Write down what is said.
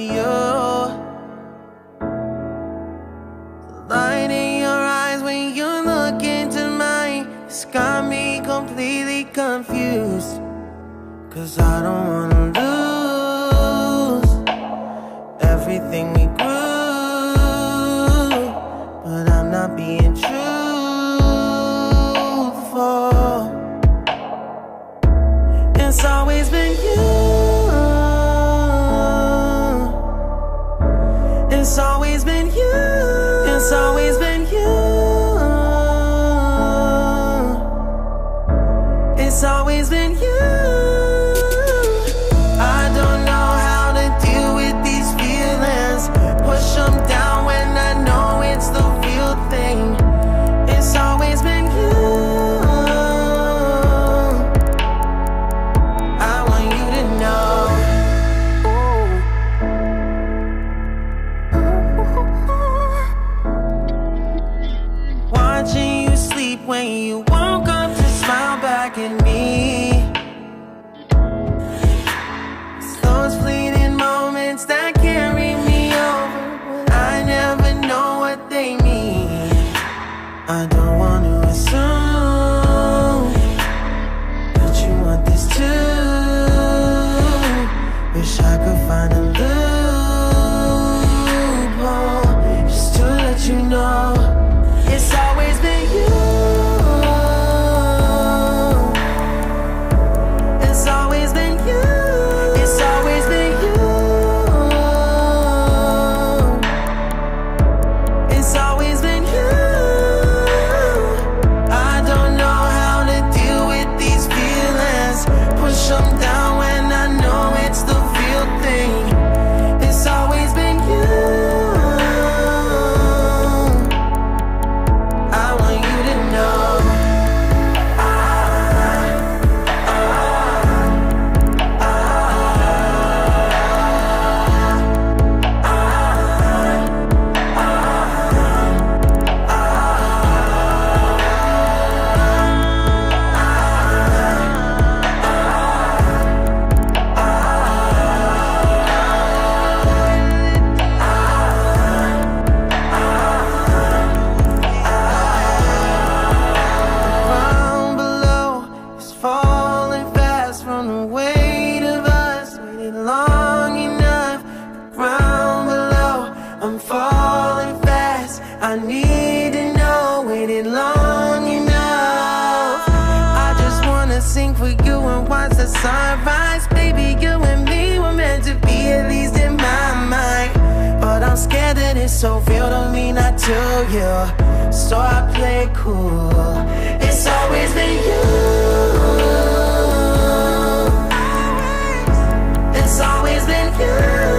you. The light in your eyes when you look into mine, it's got me completely confused. Cause I don't wanna lose everything we grew, but I'm not being truthful. It's always been you. It's always been you. It's always been you. It's always been you. I don't know how to deal with these feelings. Push them down when I know it's the real thing. It's always been you. I want you to know. Watching you sleep when you woke up to smile back at me. It's those fleeting moments that carry me over, but I never know what they mean. I don't want to assume that you want this too. Wish I could find a loophole just to let you know. It's always been you. It's always been you. It's always been you. It's always been you. I don't know how to deal with these feelings. Push them down when I know it's the real thing. It's always been you. I want you to know. Ground below is falling fast from the weight of us. Waited long enough. The ground below, I'm falling fast. I need to know. Waited long enough. I just wanna sing for you and watch the sunrise. Baby, you and me were meant to be, at least in my mind. But I'm scared that it's so real to me, not to you. So I play cool. It's always been you. It's always been you.